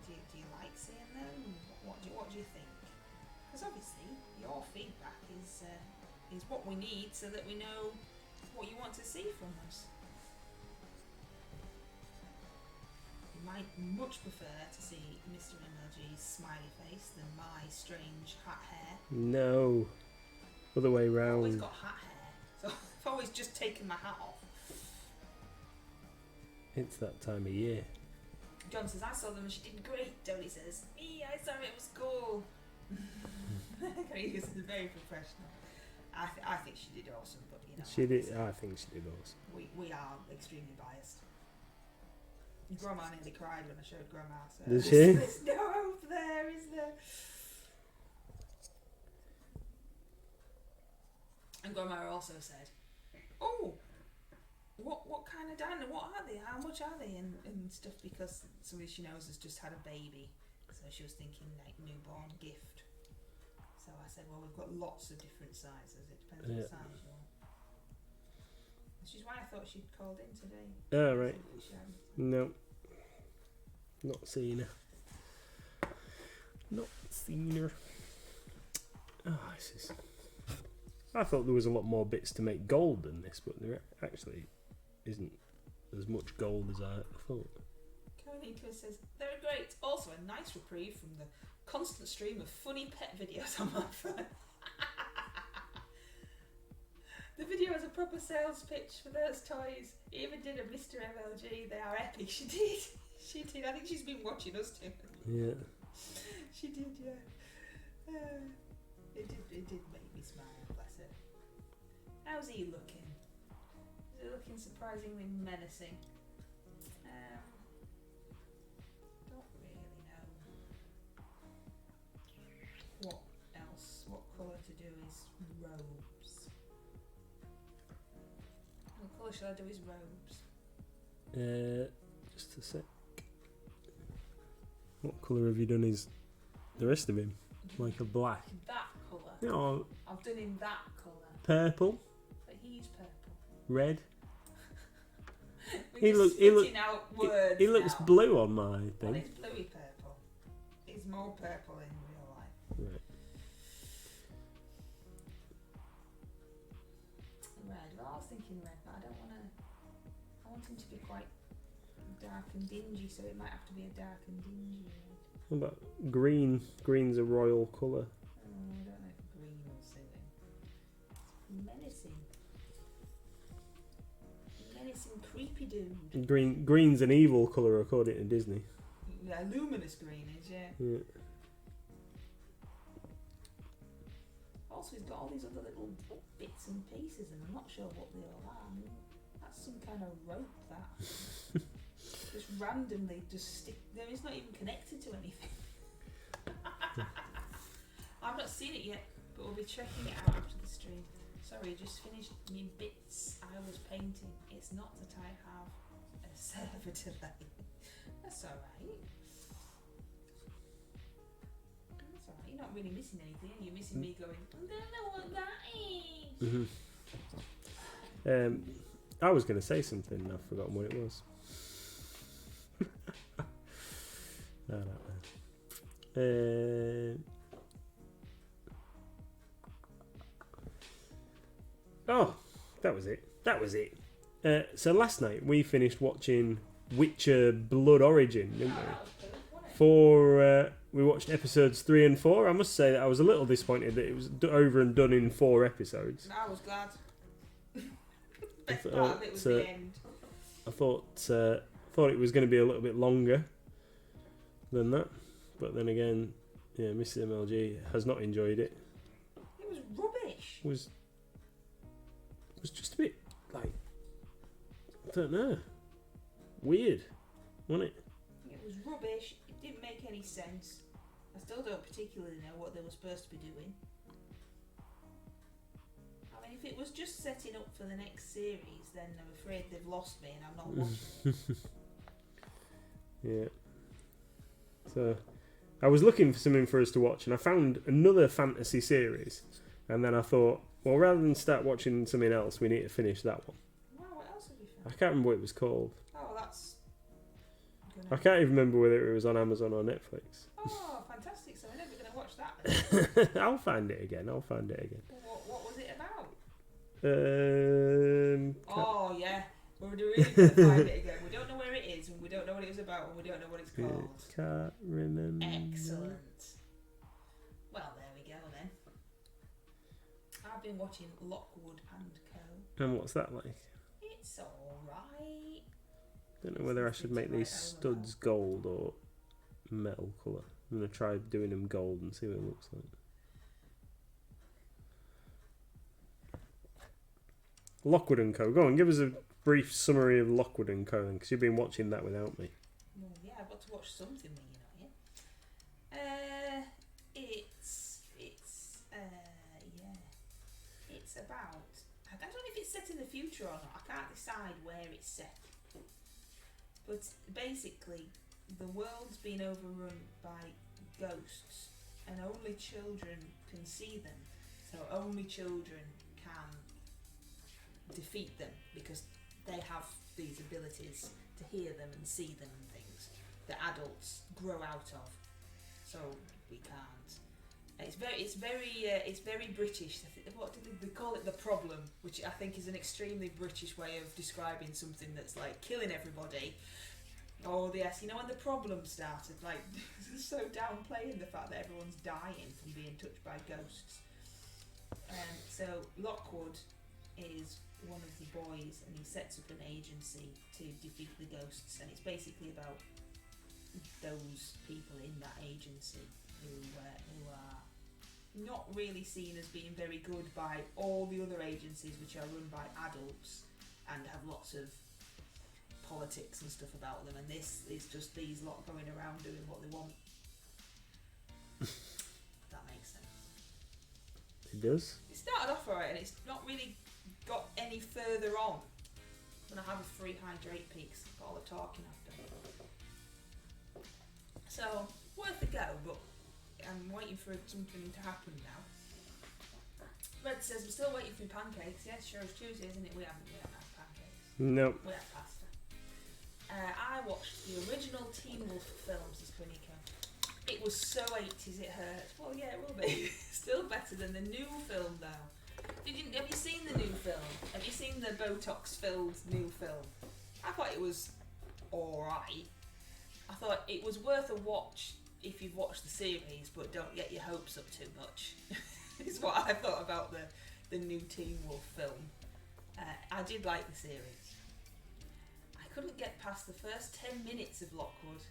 Do you like seeing them? What do you think? Because obviously your feedback is what we need so that we know what you want to see from us. You might much prefer to see Mr MLG's smiley face than my strange hat hair.
No. Other way
I've always
round.
got hat hair, so I've always just taken my hat off.
It's that time of year.
John says, I saw them and she did great. Tony says, I saw it was cool. He was very professional. I think she did awesome, but you know.
She did. I think she did awesome.
We are extremely biased. Grandma nearly cried when I showed Grandma. So
Did she?
There's no hope there, is there? And Grandma also said, "Oh, what kind of dino? What are they? How much are they? And stuff." Because somebody she knows has just had a baby, so she was thinking like newborn gift. So I said, "Well, we've got lots of different sizes. It depends what size you want." Which is why I thought she'd called in today.
Oh, right. No. Not seen her. Not seen her. Oh, this is... I thought there was a lot more bits to make gold than this, but there actually isn't as much gold as I thought.
Konika says, they're great. Also a nice reprieve from the constant stream of funny pet videos on my phone. The video was a proper sales pitch for those toys. Even did a Mr MLG. They are epic. She did. She did. I think she's been watching us too.
Yeah.
She did, yeah. It did make me smile, bless her. How's he looking? Is he looking surprisingly menacing? Don't really know. What else? What colour to do his robes? What colour should I do his robes?
Just a sec. What colour have you done his... the rest of him? Like a black.
That colour.
No,
I've done him that colour.
purple,
But he's purple.
red.
He looks out words
He looks
now.
blue on my
Well,
thing.
he's bluey purple. He's more purple in real life.
Right.
Red. Well, I was thinking red, but I don't want to. I want him to be quite dark and dingy, so it might have to be a dark and dingy red.
What about green? Green's a royal colour.
dude.
Green's an evil colour according to Disney.
Yeah, luminous green is, yeah.
Yeah.
Also, he's got all these other little bits and pieces, and I'm not sure what they all are. I mean, that's some kind of rope, that. Just randomly just stick. No, it's not even connected to anything. I've not seen it yet, but we'll be checking it out after the stream. Sorry, just finished me bits I was painting. It's not that I have a server delay. That's alright. That's alright. You're not really missing anything. You're missing me going, I don't know what that is.
I was going to say something and I've forgotten what it was. No, oh, that was it. So last night we finished watching Witcher Blood Origin, didn't we? We watched episodes 3 and 4. I must say that I was a little disappointed that it was over and done in 4 episodes.
I was glad. Best part of it was the end.
I thought it was going to be a little bit longer than that, but then again, yeah, Mrs MLG has not enjoyed it.
It was rubbish.
It was just a bit like, I don't know, weird, wasn't it?
It was rubbish. It didn't make any sense. I still don't particularly know what they were supposed to be doing. I mean, if it was just setting up for the next series, then I'm afraid they've lost me and I'm not watching it.
Yeah. So, I was looking for something for us to watch, and I found another fantasy series, and then I thought, well, rather than start watching something else, we need to finish that one.
Wow, what else have you
I
found?
can't remember what it was called.
Oh, that's...
I can't even remember whether it was on Amazon or Netflix.
Oh, fantastic. So we're never going to watch that then.
I'll find it again.
What was it about? Oh, yeah. We're really going to find it again. We don't know where it is, and we don't know what it was about, and we don't know what it's called.
Can't remember.
Excellent. Well, there we go then. I've been watching Lockwood and Co.
And what's that like?
It's alright.
Don't know whether I should make these studs gold or metal colour. I'm going to try doing them gold and see what it looks like. Lockwood and Co. Go on, give us a brief summary of Lockwood and Co. because you've been watching that without me.
Well, yeah, I've got to watch something when you're not here. It's about... I don't know if it's set in the future or not. I can't decide where it's set. But basically, the world's been overrun by ghosts, and only children can see them. So only children can defeat them because they have these abilities to hear them and see them and things that adults grow out of. So we can't. It's very British. What do they call it? The Problem, which I think is an extremely British way of describing something that's like killing everybody. Oh yes, you know when the Problem started, like so downplaying the fact that everyone's dying from being touched by ghosts. So Lockwood is one of the boys, and he sets up an agency to defeat the ghosts, and it's basically about those people in that agency who are not really seen as being very good by all the other agencies, which are run by adults and have lots of politics and stuff about them, and this is just these lot going around doing what they want. That makes sense.
It does.
It started off alright, and it's not really got any further on. I'm gonna have a free hydrate peaks for all the talking I've done. So worth a go, but I'm waiting for something to happen now. Red says we're still waiting for pancakes. Yes, sure it's Tuesday, isn't it? We haven't had pancakes.
No.
We had pasta. I watched the original Teen Wolf films this Quinico. It was so 80s it hurt. Well, yeah, it will be. Still better than the new film though. Have you seen the new film? Have you seen the Botox-filled new film? I thought it was alright. I thought it was worth a watch if you've watched the series, but don't get your hopes up too much. Is what I thought about the new Teen Wolf film. I did like the series. I couldn't get past the first 10 minutes of Lockwood.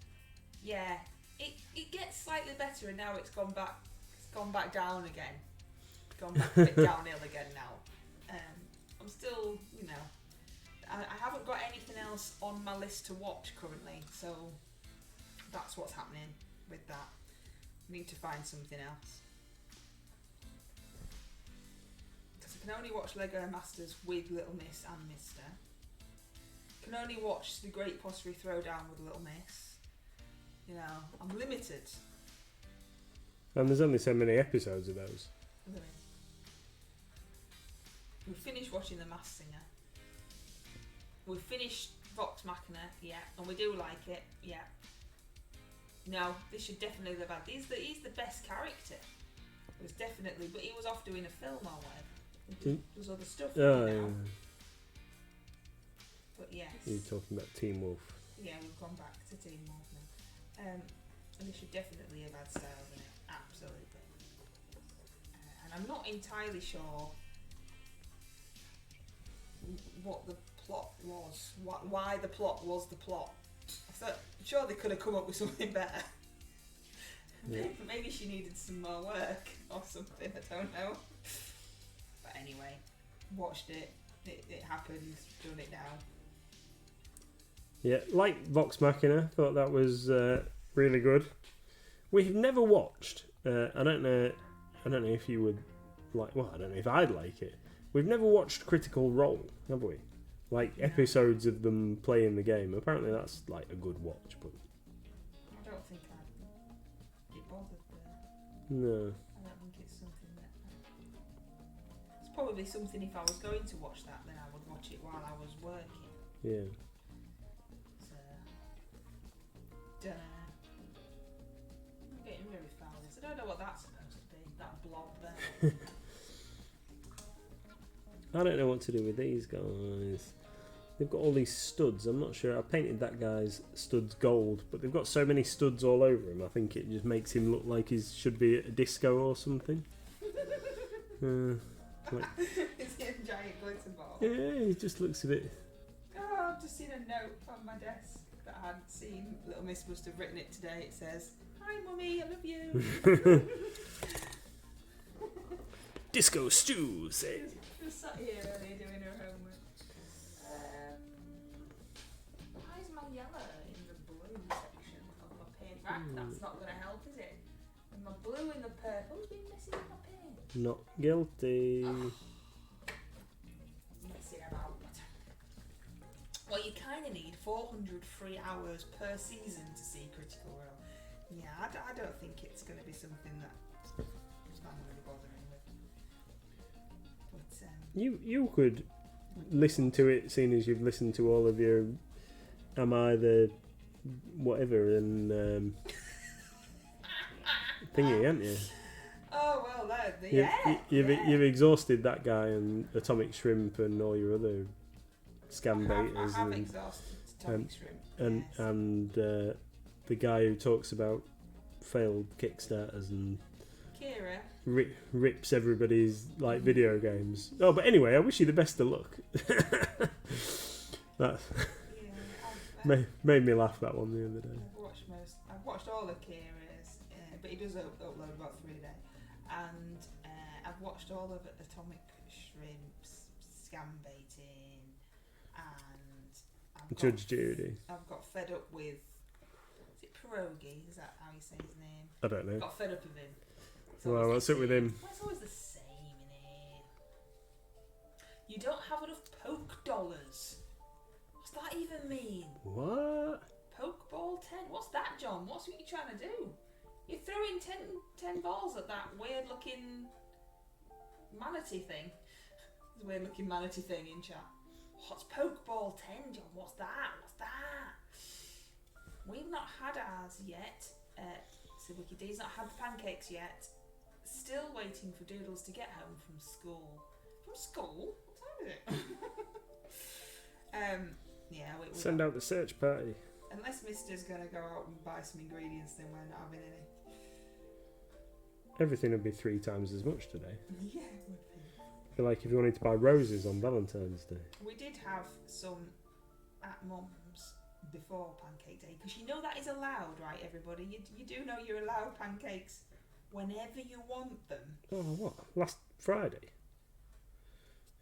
Yeah, it gets slightly better, and now it's gone back down again. Gone back a bit downhill again now. I'm still, you know, I haven't got anything else on my list to watch currently, so that's what's happening with that. I need to find something else. Because I can only watch Lego Masters with Little Miss and Mister. Can only watch the Great Pottery Throwdown with Little Miss. You know, I'm limited.
And there's only so many episodes of those.
We finished watching The Masked Singer. We finished Vox Machina, yeah, and we do like it, yeah. No, this should definitely have had. He's the best character. It was definitely, but he was off doing a film or whatever. There's other stuff now.
Yeah.
But yes.
You're talking about Teen Wolf.
Yeah, we've gone back to Teen Wolf now. And they should definitely have had Styles in it, absolutely. And I'm not entirely sure what the plot was, why the plot was the plot. I thought, I'm sure they could have come up with something better. Yeah. Maybe she needed some more work or something, I don't know. But anyway, watched it, it happened, done it now.
Yeah, like Vox Machina, thought that was really good. We've never watched. I don't know if you would like. Well, I don't know if I'd like it. We've never watched Critical Role, have we? Like episodes of them playing the game. Apparently, that's like a good watch, but
I don't think I'd be bothered there.
No.
I don't think it's something that. It's probably something if I was going to watch that, then I would watch it while I was working.
Yeah.
I'm getting really foul. I don't know what that's supposed to be. That blob there.
I don't know what to do with these guys. They've got all these studs. I'm not sure. I painted that guy's studs gold, but they've got so many studs all over him. I think it just makes him look like he should be at a disco or something.
Like, is he a giant glitter ball?
Yeah, he just looks a bit.
Oh, I've just seen a note on my desk that I hadn't seen. Little Miss must have written it today. It says, "Hi, Mummy, I love you."
Disco Stew says.
She was sat here earlier doing her homework. Why is my yellow in the blue section of my paint rack? That's not going to help, is it? And my blue in the purple's been messing with my paint.
Not guilty.
Messing about. Well, you kind of need 400 free hours per season to see Critical Role. Yeah, I don't think it's going to be something that I'm really bothering with. But
You could listen to it, seeing as you've listened to all of your Am I the whatever and thingy, haven't you?
Oh well, yeah.
You've exhausted that guy and Atomic Shrimp and all your other scam baiters.
I've exhausted Atomic Shrimp.
And the guy who talks about failed Kickstarters and
Kira
rips everybody's like video games. Oh, but anyway, I wish you the best of luck. That made me laugh, that one the other day.
I've watched all of Kira's, but he does upload about 3 a day, and I've watched all of Atomic Shrimp's scam baiting, and
Judge Judy.
I've got fed up with. Is it Pierogi? Is that how you say his name?
I don't know.
Got fed up with him.
Well, what's up with him?
It's always the same in here. You don't have enough poke dollars. What's that even mean?
What?
Pokeball 10? What's that, John? What's what you trying to do? You're throwing 10 balls at that weird looking manatee thing. There's a weird looking manatee thing in chat. What's Pokeball 10, John? What's that? What's that? We've not had ours yet. So Wiki D's not had the pancakes yet. Still waiting for Doodles to get home from school. From school? What time is it? Yeah, we
Send out the search party.
Unless Mister's going to go out and buy some ingredients, then we're not having any.
Everything would be 3 times as much today.
Yeah, it would be.
I feel like if you wanted to buy roses on Valentine's Day.
We did have some at Mum's before Pancake Day, because you know that is allowed, right, everybody? You do know you're allowed pancakes whenever you want them.
Oh, what? Last Friday?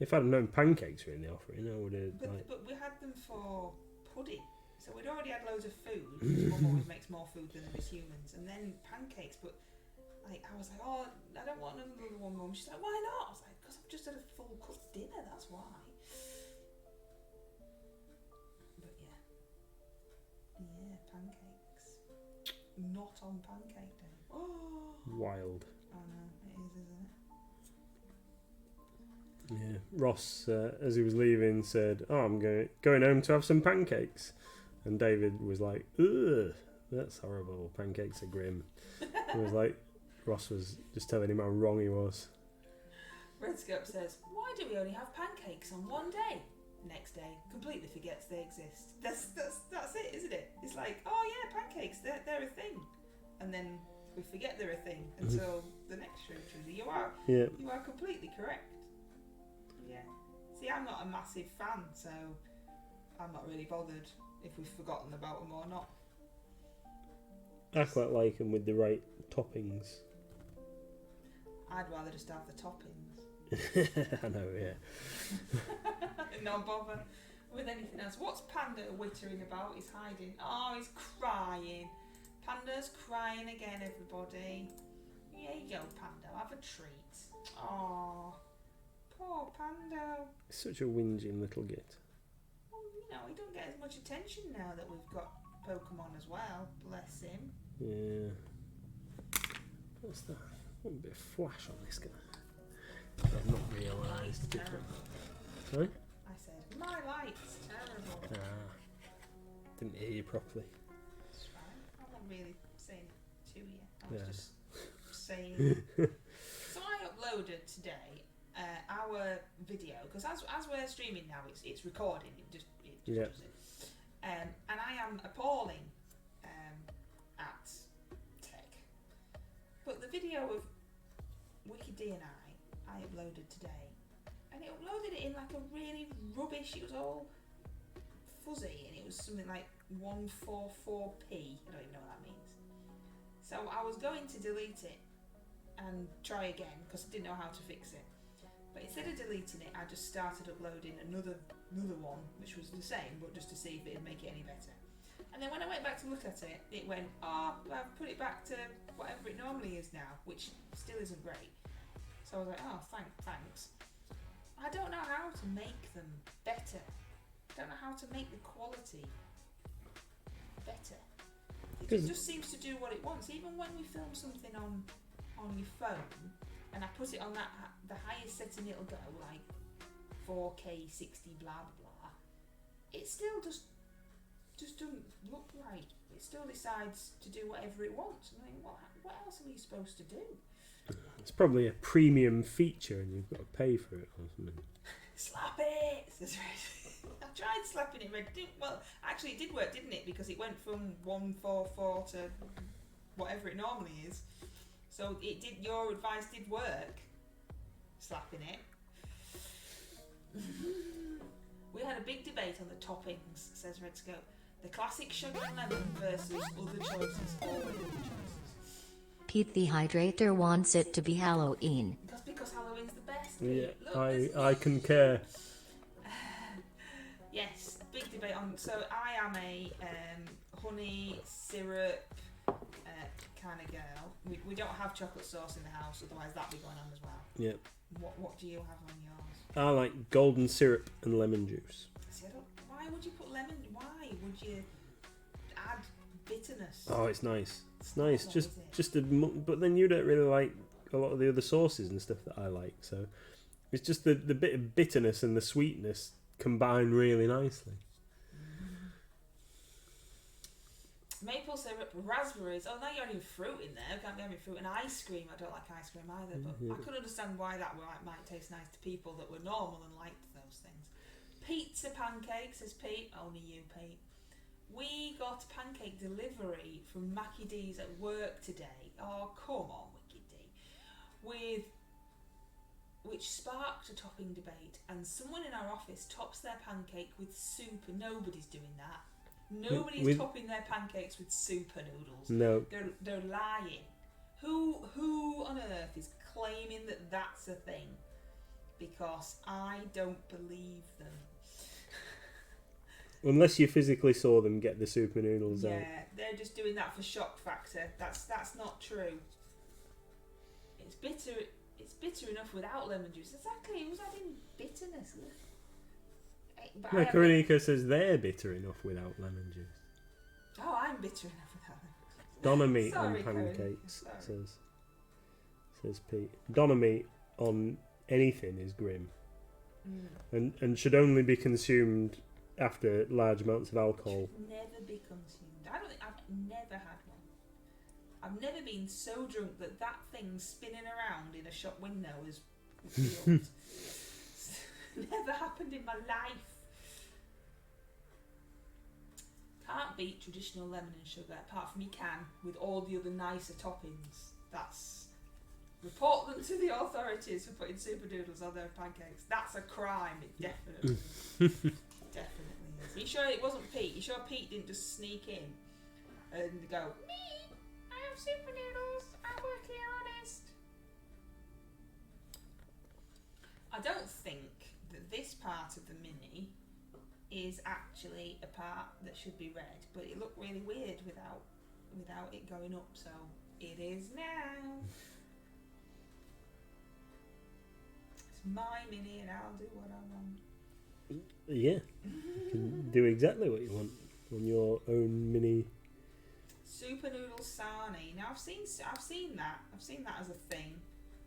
If I'd known pancakes were in the offering, I would have.
But we had them for pudding. So we'd already had loads of food, because Mum always makes more food than us humans, and then pancakes, but like I was like, oh, I don't want another one, Mum. She's like, why not? I was like, because I've just had a full cooked dinner, that's why. But yeah, pancakes. Not on Pancake Day. Oh,
Wild.
I know, it is, isn't it?
Yeah, Ross, as he was leaving, said, "Oh, I'm going home to have some pancakes," and David was like, "Ugh, that's horrible. Pancakes are grim." It was like Ross was just telling him how wrong he was.
Redscope says, "Why do we only have pancakes on one day?" Next day, completely forgets they exist. That's it, isn't it? It's like, oh yeah, pancakes, they're a thing, and then we forget they're a thing until the next show. You are completely correct. Yeah. See, I'm not a massive fan, so I'm not really bothered if we've forgotten about them or not.
I quite like them with the right toppings.
I'd rather just have the toppings.
I know, yeah.
Not bother with anything else. What's Panda wittering about? He's hiding. Oh, he's crying. Panda's crying again, everybody. Here you go, Panda. Have a treat. Oh. Poor Pando.
He's such a whinging little git.
Well, he don't get as much attention now that we've got Pokemon as well. Bless him.
Yeah. What's that? What a bit of flash on this guy. I've not realised. Sorry?
I said, my light's terrible.
Didn't hear you properly.
That's fine. I'm not really saying it to you. I was just saying. So I uploaded today our video, because as we're streaming now, it's recording. It just does it. And I am appalling at tech. But the video of Wicked D and I uploaded today, and it uploaded it in like a really rubbish. It was all fuzzy, and it was something like 144p. I don't even know what that means. So I was going to delete it and try again because I didn't know how to fix it. But instead of deleting it, I just started uploading another one, which was the same, but just to see if it'd make it any better. And then when I went back to look at it, it went, oh, I've put it back to whatever it normally is now, which still isn't great. So I was like, oh, thanks. I don't know how to make them better. I don't know how to make the quality better. It just seems to do what it wants. Even when we film something on your phone, and I put it on the highest setting it'll go, like 4K 60 blah blah, it still just doesn't look right. It still decides to do whatever it wants. I mean, what else are you supposed to do?
It's probably a premium feature and you've got to pay for it or something.
Slap it! Says Red. I tried slapping it, Red. Well, actually it did work, didn't it? Because it went from 144 to whatever it normally is. So it did. Your advice did work. Slapping it. We had a big debate on the toppings, says Redscope. The classic sugar and lemon versus other choices. Always other choices.
Pete the Hydrator wants it to be Halloween.
That's because Halloween's the best.
Yeah,
Look,
I concur.
Yes, big debate on. So I am a honey syrup kind of girl. We don't have chocolate sauce in the house, otherwise that'd be going on as well.
Yep.
What do you have on yours?
I like golden syrup and lemon juice.
See, why would you put lemon? Why would you add bitterness?
Oh, it's nice. It's nice. But then you don't really like a lot of the other sauces and stuff that I like. So it's just the bit of bitterness and the sweetness combine really nicely.
Maple syrup, raspberries. Oh, now you're adding fruit in there. I can't be having fruit and ice cream. I don't like ice cream either, but I could understand why that might taste nice to people that were normal and liked those things. Pizza pancakes, says Pete. Only you, Pete. We got pancake delivery from Mackie D's at work today. Oh, come on, Wicked D. Which sparked a topping debate, and someone in our office tops their pancake with soup, and nobody's doing that. Nobody's
With-
topping their pancakes with super noodles.
No.
They're lying. Who on earth is claiming that that's a thing? Because I don't believe them.
Unless you physically saw them get the super noodles out.
Yeah, they're just doing that for shock factor. That's not true. It's bitter. It's bitter enough without lemon juice. Exactly. Who's adding bitterness? But
No, Karonika says they're bitter enough without lemon juice.
Oh, I'm bitter enough without lemon juice.
Donna meat
Sorry,
on
Corinne.
pancakes,
Sorry.
says Pete. Donna meat on anything is grim,
Mm.
and should only be consumed after large amounts of alcohol.
Should never be consumed. I don't think I've never had one. I've never been so drunk that that thing spinning around in a shop window is killed. Never happened in my life. Can't beat traditional lemon and sugar, apart from you can with all the other nicer toppings. That's report them to the authorities for putting super noodles on their pancakes. That's a crime. It definitely definitely is. Are you sure it wasn't Pete? You sure Pete didn't just sneak in and go, me? I have super noodles. I'm working honest. I don't think that this part of the mini is actually a part that should be read, but it looked really weird without it going up, so it is now. It's my mini and I'll do what I want.
Yeah, you can do exactly what you want on your own mini.
Super noodle sarnie. Now I've seen that. I've seen that as a thing.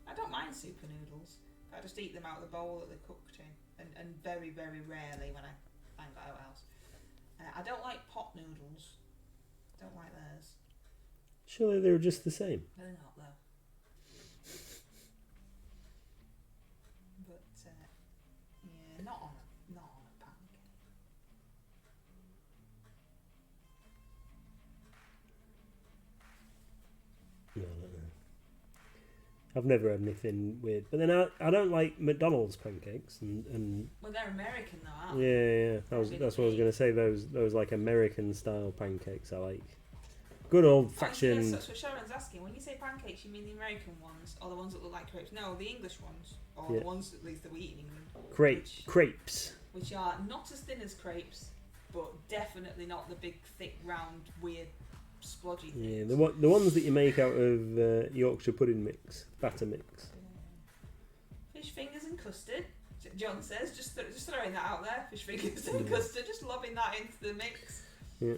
I don't mind super noodles. I just eat them out of the bowl that they're cooked in, and very, very rarely when I find out else. I don't like pot noodles. Don't like theirs.
Surely they were just the same.
They're not though. But yeah, not on a pancake.
No, I don't know. I've never had anything weird, but then I don't like McDonald's pancakes, and
Well, they're American though, aren't
yeah,
they?
yeah, that's what I was going to say. Those like American style pancakes I like. Good old
Oh, yes,
fashioned.
that's what Sharon's asking. When you say pancakes, you mean the American ones, or the ones that look like crepes? No, the English ones, or
Yeah.
the ones at least that we eat in England.
Crepes.
Which are not as thin as crepes, but definitely not the big, thick, round, weird, splodgy things.
Yeah, the ones that you make out of Yorkshire pudding mix, batter mix.
Fish fingers and custard. John says, just throwing that out there. Fish fingers and custard, just lobbing that into the mix.
Yeah.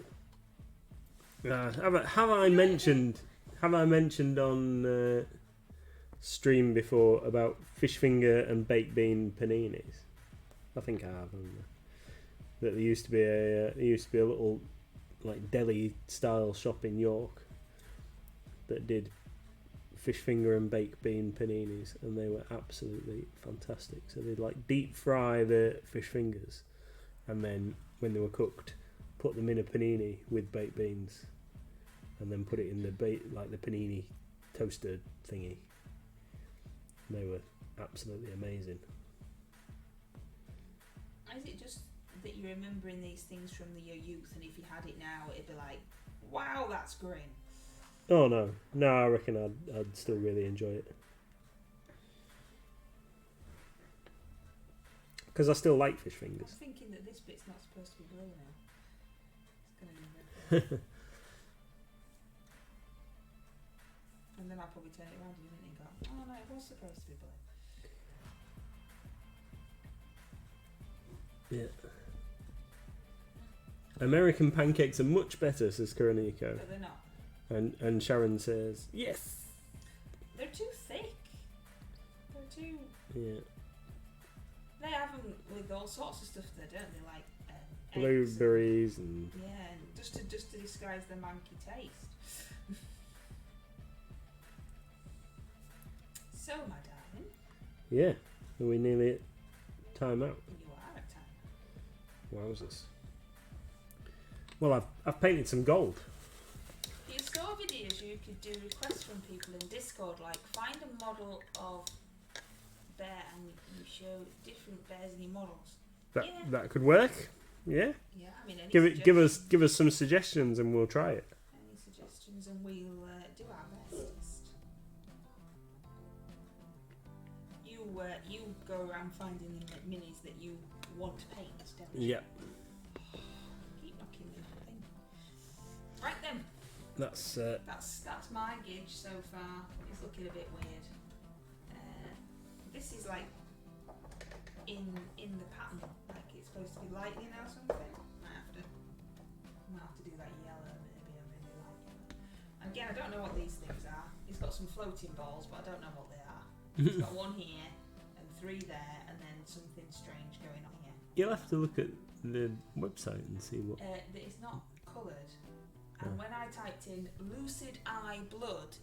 Have I mentioned on stream before about fish finger and baked bean paninis? I think I have. Haven't I? That there used to be a little like deli style shop in York that did fish finger and baked bean paninis, and they were absolutely fantastic. So they'd like deep fry the fish fingers, and then when they were cooked, put them in a panini with baked beans, and then put it in the panini toaster thingy. And they were absolutely amazing.
Is it just that you're remembering these things from your youth, and if you had it now, it'd be like, wow, that's green?
Oh no, I reckon I'd still really enjoy it, because I still like fish
I'm
fingers.
thinking that this bit's not supposed to be blue now. It's going to be red. And then I'll probably turn it around and go, oh no, it was supposed to be blue.
Yeah. American pancakes are much better, says Karaniko.
But they're not.
And Sharon says, yes.
They're too thick. They're too...
Yeah.
They have them with all sorts of stuff there, don't they? Like eggs
Blueberries and...
and, yeah, and just to disguise the manky taste. So, my darling,
Yeah. Are we nearly at time out?
you are at time.
Wowzers. Well, I've painted some gold.
For your store videos, you could do requests from people in Discord, like find a model of bear and you show different bears in your models. Yeah.
That could work. Yeah.
Yeah, I mean, any
Give us some suggestions and we'll try it.
any suggestions, and we'll do our best. You go around finding minis that you want to paint, don't you?
Yeah.
Keep knocking the thing. Right then.
That's
That's my gauge so far. It's looking a bit weird. This is like in the pattern, like it's supposed to be lightning or something. Might have to do that yellow maybe. I really like it. Again, I don't know what these things are. It's got some floating balls, but I don't know what they are. It's got one here and 3 there, and then something strange going on here.
You'll have to look at the website and see what.
It's not coloured. And when I typed in lucid eye blood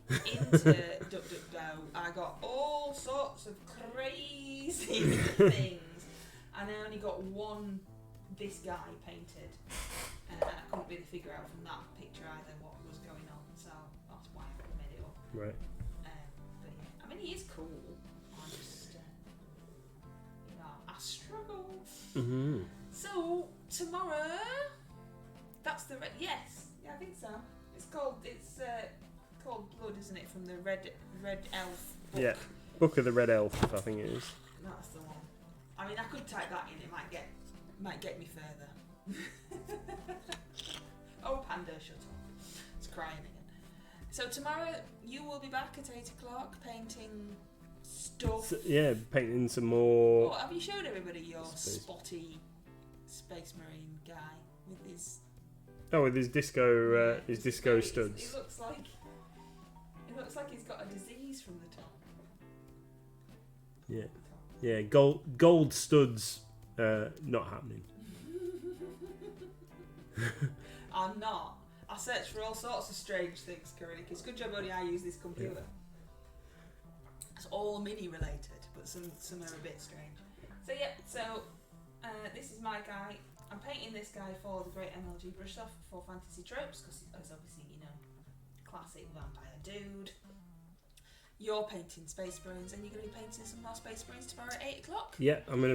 into DuckDuckGo, I got all sorts of crazy things. And I only got one, this guy painted. And I couldn't really figure out from that picture either what was going on. So that's why I made it up.
Right.
But yeah, I mean, he is cool. I just, I struggle.
Mm-hmm.
So tomorrow, that's the yes, yeah, I think so. It's called Blood, isn't it? From the Red Elf book.
Yeah, Book of the Red Elf, I think it is.
That's the one. I mean, I could type that in. It might get me further. Oh, Panda, shut up! It's crying again. So tomorrow you will be back at 8 o'clock painting stuff.
So, yeah, painting some more.
Oh, have you showed everybody your
Space.
spotty Space Marine guy with his?
Oh, with his disco, studs.
It looks like he's got a disease from the top.
Yeah, yeah, gold studs, not happening.
I'm not. I search for all sorts of strange things, Kirinik. It's good job only I use this computer. Yeah. It's all mini related, but some are a bit strange. So yeah, this is my guy. I'm painting this guy for the Great MLG brush off for Fantasy Tropes, because it's obviously, classic vampire dude. You're painting Space Marines, and you're going to be painting some more Space Marines tomorrow at 8 o'clock.
Yeah, I'm going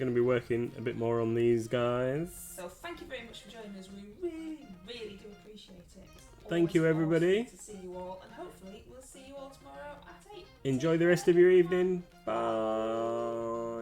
to be working a bit more on these guys.
So thank you very much for joining us. We really, really do appreciate it.
Thank you, everybody.
Awesome to see you all, and hopefully we'll see you all tomorrow at 8.
Enjoy the rest of your evening. Bye.